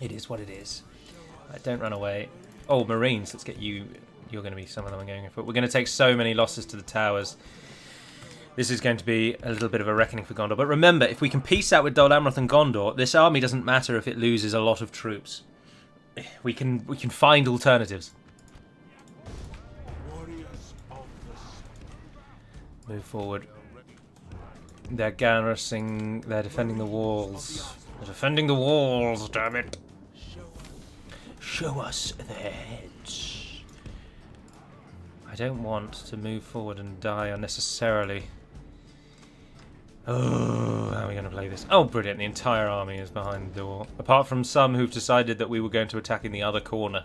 it is what it is. Right, don't run away. Oh, Marines. Let's get you. You're going to be some of them I'm going for. We're going to take so many losses to the towers. This is going to be a little bit of a reckoning for Gondor. But remember, if we can peace out with Dol Amroth and Gondor, this army doesn't matter if it loses a lot of troops. We can find alternatives. Move forward. They're garrisoning. They're defending the walls. They're defending the walls, damn it. Show us their heads. I don't want to move forward and die unnecessarily. Oh, how are we going to play this? Oh, brilliant. The entire army is behind the door. Apart from some who've decided that we were going to attack in the other corner.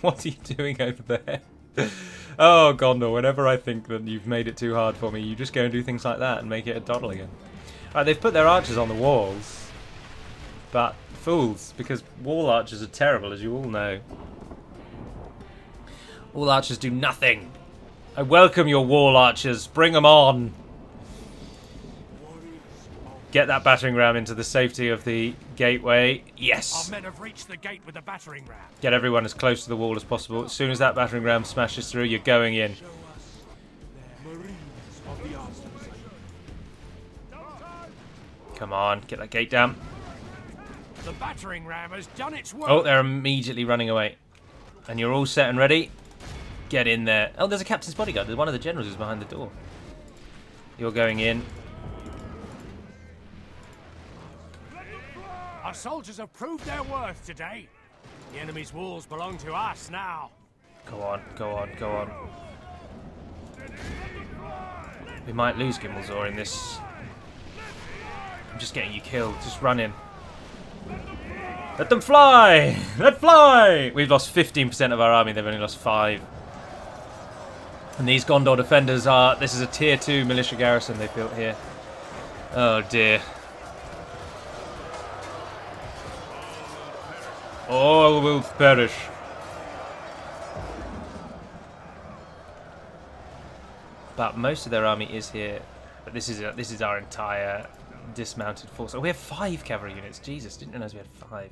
What are you doing over there? Oh, Gondor, whenever I think that you've made it too hard for me, you just go and do things like that and make it a doddle again. Right, they've put their archers on the walls. But fools, because wall archers are terrible, as you all know. Wall archers do nothing. I welcome your wall archers. Bring them on. Get that battering ram into the safety of the gateway. Yes. Our men have reached the gate with the battering ram. Get everyone as close to the wall as possible. As soon as that battering ram smashes through, you're going in. Come on, get that gate down. The battering ram has done its work. Oh, they're immediately running away. And you're all set and ready. Get in there. Oh, there's a captain's bodyguard. There's one of the generals who's behind the door. You're going in. Our soldiers have proved their worth today. The enemy's walls belong to us now. Go on, go on, go on. We might lose Gimmelzor in this. I'm just getting you killed. Just run in. Let them fly! Let fly! We've lost 15% of our army. They've only lost 5. And these Gondor defenders are... This is a tier 2 militia garrison they've built here. Oh dear. All will perish. But most of their army is here. But this is our entire dismounted force. Oh, we have 5 cavalry units. Jesus, didn't realize we had 5.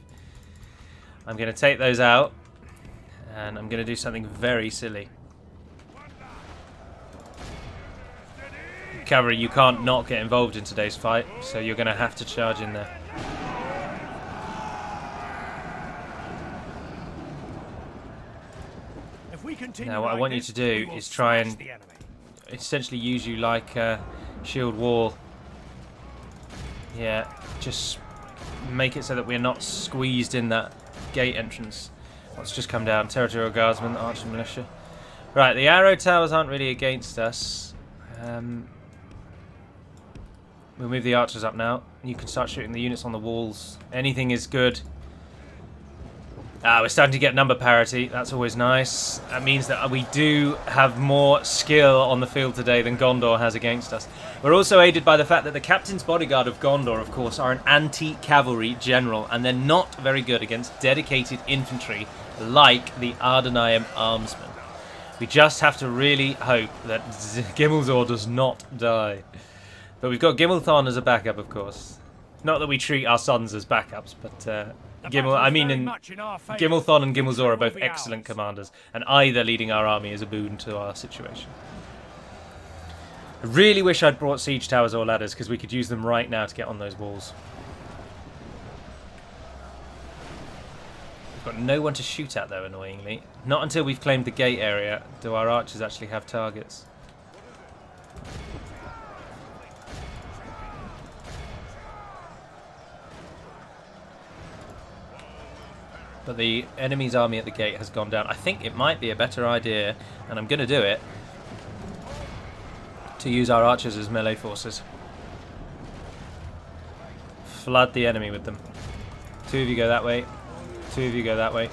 I'm going to take those out, and I'm going to do something very silly. Cavalry, you can't not get involved in today's fight, so you're going to have to charge in there. Now what I want you to do is try and essentially use you like a shield wall. Yeah, just make it so that we're not squeezed in that gate entrance. Let's just come down. Territorial Guardsmen, Archer Militia. Right, the arrow towers aren't really against us. We'll move the archers up now. You can start shooting the units on the walls. Anything is good. We're starting to get number parity. That's always nice. That means that we do have more skill on the field today than Gondor has against us. We're also aided by the fact that the captain's bodyguard of Gondor, of course, are an anti-cavalry general, and they're not very good against dedicated infantry like the Ar-Adûnâim armsmen. We just have to really hope that Gimmelzor does not die. But we've got Gimmelthon as a backup, of course. Not that we treat our sons as backups, but... Gimmelthon and Gimmelzor are both excellent commanders, and either leading our army is a boon to our situation. I really wish I'd brought siege towers or ladders, because we could use them right now to get on those walls. We've got no one to shoot at, though, annoyingly. Not until we've claimed the gate area do our archers actually have targets. But the enemy's army at the gate has gone down. I think it might be a better idea, and I'm going to do it, to use our archers as melee forces. Flood the enemy with them. 2 of you go that way. 2 of you go that way.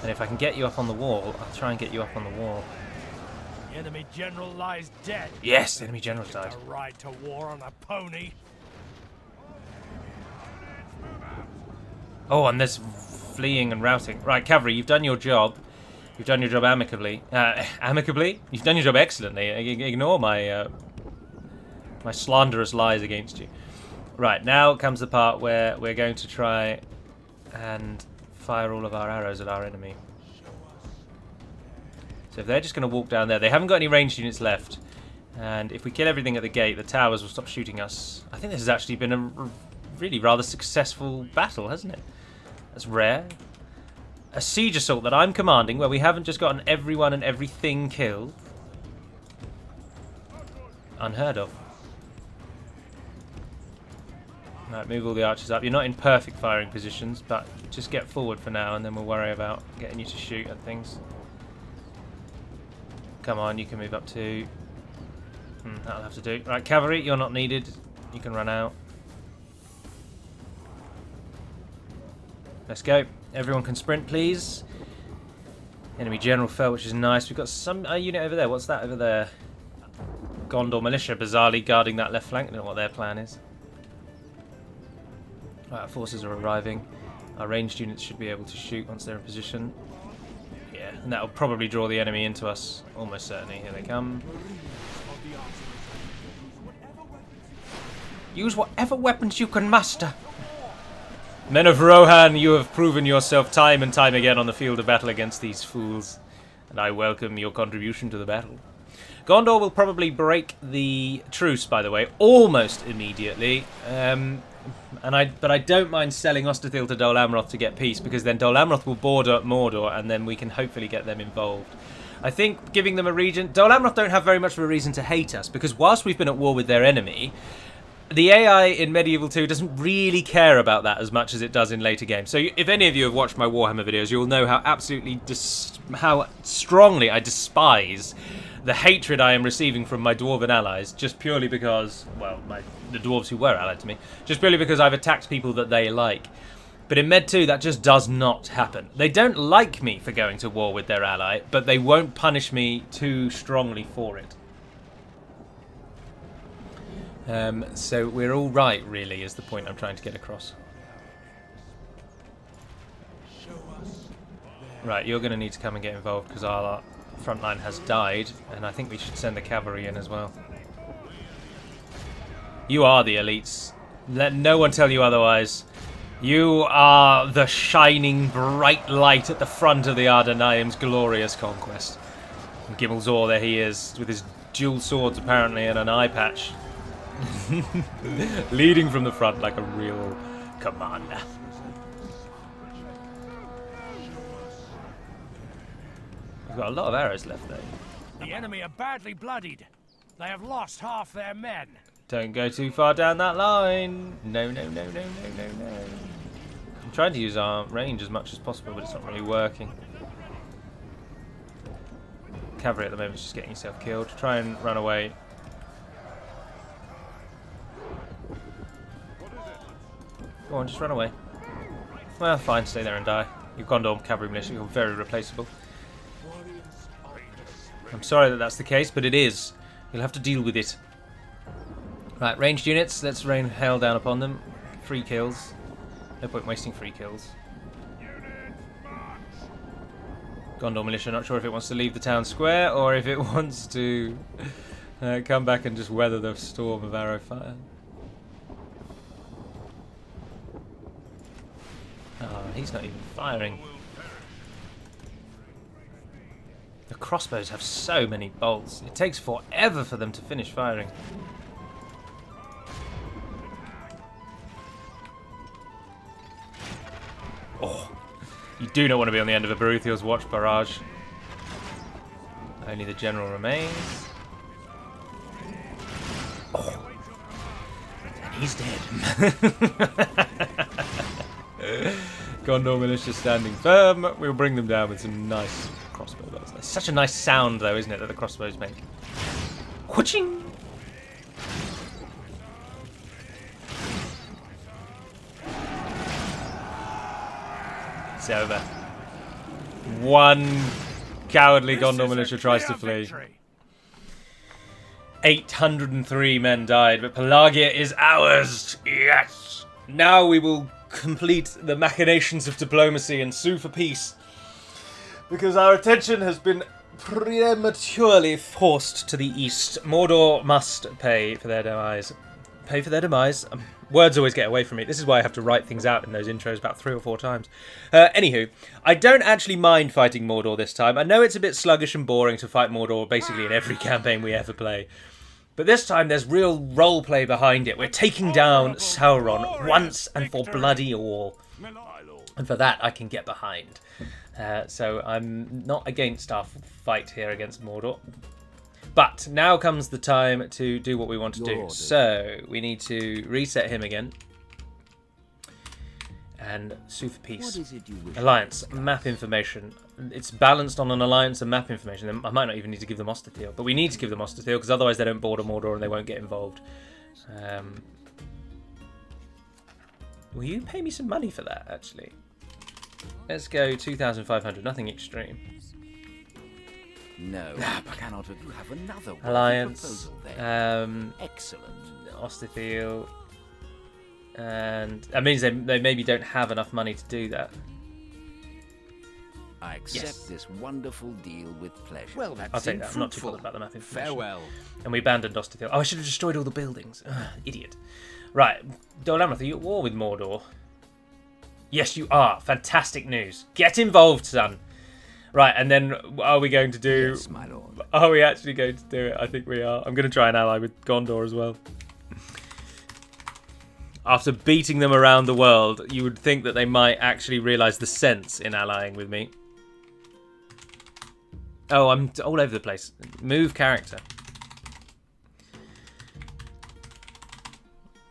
And if I can get you up on the wall, I'll try and get you up on the wall. The enemy general lies dead. Yes, the enemy general's died. To ride to war on a pony. Oh, and there's fleeing and routing. Right, cavalry, you've done your job. You've done your job amicably. Amicably? You've done your job excellently. Ignore my my slanderous lies against you. Right, now comes the part where we're going to try and fire all of our arrows at our enemy. So if they're just going to walk down there, they haven't got any ranged units left. And if we kill everything at the gate, the towers will stop shooting us. I think this has actually been a really rather successful battle, hasn't it? That's rare. A siege assault that I'm commanding, where we haven't just gotten everyone and everything killed. Unheard of. Right, move all the archers up. You're not in perfect firing positions, but just get forward for now, and then we'll worry about getting you to shoot at things. Come on, you can move up too. That'll have to do. Right, cavalry, you're not needed. You can run out. Let's go. Everyone can sprint, please. Enemy general fell, which is nice. We've got some unit over there. What's that over there? Gondor militia, bizarrely guarding that left flank. I don't know what their plan is. Right, our forces are arriving. Our ranged units should be able to shoot once they're in position. Yeah, and that'll probably draw the enemy into us. Almost certainly. Here they come. Use whatever weapons you can muster. Men of Rohan, you have proven yourself time and time again on the field of battle against these fools, and I welcome your contribution to the battle. Gondor will probably break the truce, by the way, almost immediately. But I don't mind selling Osterthil to Dol Amroth to get peace, because then Dol Amroth will border Mordor, and then we can hopefully get them involved. I think giving them a region... Dol Amroth don't have very much of a reason to hate us, because whilst we've been at war with their enemy, the AI in Medieval 2 doesn't really care about that as much as it does in later games. So if any of you have watched my Warhammer videos, you'll know how absolutely how strongly I despise the hatred I am receiving from my dwarven allies, just purely because, well, the dwarves who were allied to me, just purely because I've attacked people that they like. But in Med 2, that just does not happen. They don't like me for going to war with their ally, but they won't punish me too strongly for it. So we're all right, really, is the point I'm trying to get across. Right, you're going to need to come and get involved, because our front line has died, and I think we should send the cavalry in as well. You are the elites. Let no one tell you otherwise. You are the shining bright light at the front of the Ar-Adûnâim's glorious conquest. And Gimmelzor, there he is, with his dual swords apparently and an eye patch. Leading from the front like a real commander. We've got a lot of arrows left though. The enemy are badly bloodied. They have lost half their men. Don't go too far down that line. No, no, no, no, no, no, no. I'm trying to use our range as much as possible, but it's not really working. Cavalry at the moment is just getting yourself killed. Try and run away. Go on, just run away. Well, fine, stay there and die. You've Gondor cavalry militia, you're very replaceable. I'm sorry that that's the case, but it is. You'll have to deal with it. Right, ranged units, let's rain hell down upon them. 3 kills. No point wasting 3 kills. Gondor militia, not sure if it wants to leave the town square or if it wants to come back and just weather the storm of arrow fire. Oh, he's not even firing. The crossbows have so many bolts. It takes forever for them to finish firing. Oh, you do not want to be on the end of a Baruthiel's watch barrage. Only the general remains. Oh, and he's dead. Gondor militia standing firm. We'll bring them down with some nice crossbow bolts. It's such a nice sound, though, isn't it, that the crossbows make? Whooching! It's over. One cowardly Gondor militia tries to flee. 803 men died, but Pelargir is ours! Yes! Now we will complete the machinations of diplomacy and sue for peace. Because our attention has been prematurely forced to the east. Mordor must pay for their demise. pay for their demise. Words always get away from me. This is why I have to write things out in those intros about 3 or 4 times. Anywho, I don't actually mind fighting Mordor this time. I know it's a bit sluggish and boring to fight Mordor basically in every campaign we ever play. But this time there's real roleplay behind it. We're taking down Sauron once and for bloody all. And for that I can get behind. So I'm not against our fight here against Mordor. But now comes the time to do what we want to do. So we need to reset him again. And sue for peace. Alliance, map information. It's balanced on an alliance and map information. I might not even need to give them Osterfield, but we need to give them Osterfield because otherwise they don't border Mordor and they won't get involved. Will you pay me some money for that, actually? Let's go 2,500, nothing extreme. No, I cannot have another Alliance, excellent. Osterfield, and that means they maybe don't have enough money to do that. I accept this wonderful deal with pleasure. Well, that's I'll take that. I'm not too bothered about the map information. Farewell. And we abandoned Osterfield. Oh, I should have destroyed all the buildings. Ugh, idiot. Right, Dol Amroth, are you at war with Mordor? Yes, you are. Fantastic news. Get involved, son. Right, and then what are we going to do? Yes, my lord. Are we actually going to do it? I think we are. I'm going to try and ally with Gondor as well. After beating them around the world, you would think that they might actually realise the sense in allying with me. Oh, I'm all over the place. Move character.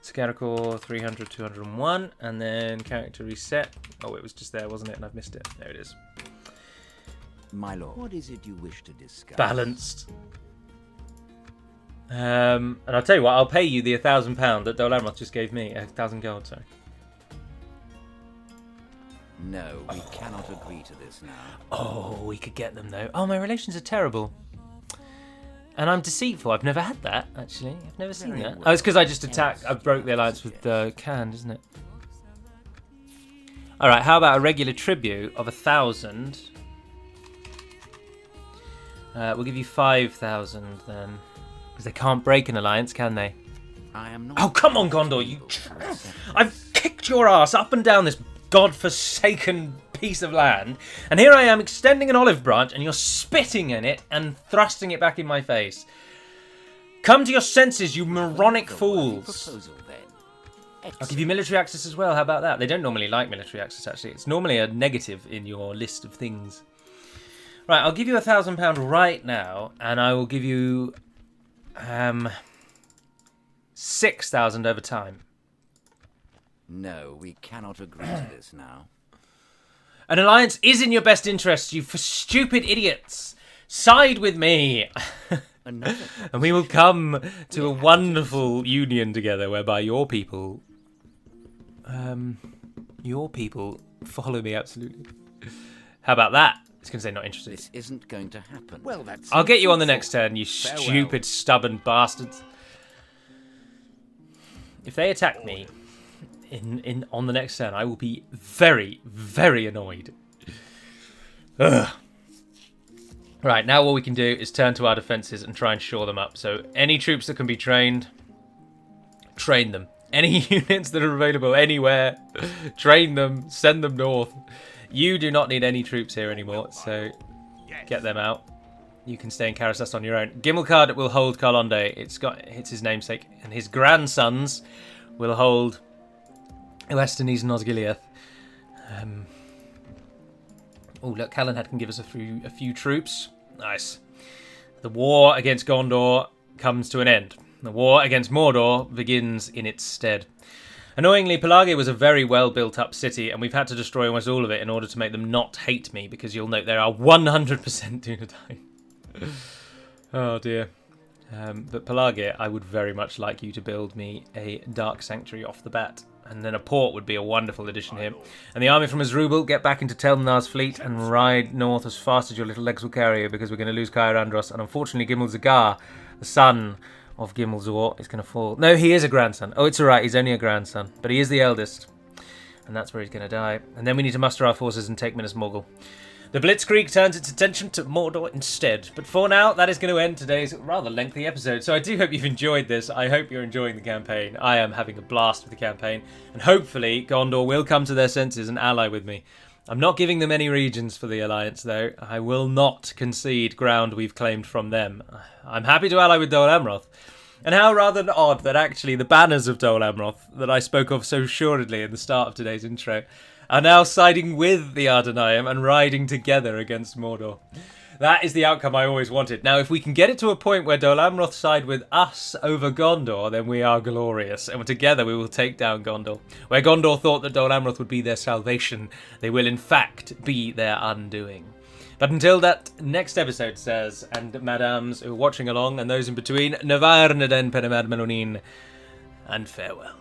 Scarecrow 300, 201, and then character reset. Oh, it was just there, wasn't it? And I've missed it. There it is. My lord, what is it you wish to discuss? Balanced. And I'll tell you what, I'll pay you the £1,000 that Dol Amroth just gave me. 1,000 gold, sorry. No, we cannot agree to this now. Oh, we could get them though. Oh, my relations are terrible. And I'm deceitful. I've never had that, actually. I've never seen that. Oh, it's because I just attacked. I broke the alliance with Khand, isn't it? Alright, how about a regular tribute of 1,000? We'll give you 5,000 then. Because they can't break an alliance, can they? I am not. Oh, come on, Gondor! I've kicked your ass up and down this godforsaken piece of land, and here I am extending an olive branch, and you're spitting in it and thrusting it back in my face. Come to your senses, you moronic fools! I'll give you military access as well. How about that? They don't normally like military access, actually. It's normally a negative in your list of things. Right, I'll give you £1,000 right now, and I will give you 6,000 over time. No, we cannot agree to this now. An alliance is in your best interest, you stupid idiots. Side with me. And we will come to a wonderful union together whereby your people follow me absolutely. How about that? It's going to say not interested. This isn't going to happen. Well, that's. I'll get you on the next turn, you stupid, stubborn bastards. If they attack me on the next turn, I will be very, very annoyed. Ugh. Right, now all we can do is turn to our defences and try and shore them up. So any troops that can be trained, train them. Any units that are available anywhere, train them, send them north. You do not need any troops here anymore, so get them out. You can stay in Karasas on your own. Gimmelkard will hold Karlonde. It's his namesake, and his grandsons will hold Westernese and Osgiliath. Oh, look, Calenhad can give us a few troops. Nice. The war against Gondor comes to an end. The war against Mordor begins in its stead. Annoyingly, Pelargir was a very well built up city, and we've had to destroy almost all of it in order to make them not hate me, because you'll note there are 100% Dunedain. Oh dear. But Pelargir, I would very much like you to build me a dark sanctuary off the bat. And then a port would be a wonderful addition here. And the army from Azrubal, get back into Telnar's fleet and ride north as fast as your little legs will carry you, because we're going to lose Caer Andros. And unfortunately, Gimel Zagar, the son of Gimel Zor, is going to fall. No, he is a grandson. Oh, it's alright, he's only a grandson. But he is the eldest. And that's where he's going to die. And then we need to muster our forces and take Minas Morgul. The Blitzkrieg turns its attention to Mordor instead. But for now, that is going to end today's rather lengthy episode. So I do hope you've enjoyed this. I hope you're enjoying the campaign. I am having a blast with the campaign. And hopefully, Gondor will come to their senses and ally with me. I'm not giving them any regions for the alliance, though. I will not concede ground we've claimed from them. I'm happy to ally with Dol Amroth. And how rather odd that actually the banners of Dol Amroth, that I spoke of so assuredly in the start of today's intro, are now siding with the Ar-Adûnâim and riding together against Mordor. That is the outcome I always wanted. Now, if we can get it to a point where Dol Amroth side with us over Gondor, then we are glorious. And together we will take down Gondor. Where Gondor thought that Dol Amroth would be their salvation, they will in fact be their undoing. But until that next episode says, and madams who are watching along and those in between, Navar Naden Penamad Melonin, and farewell.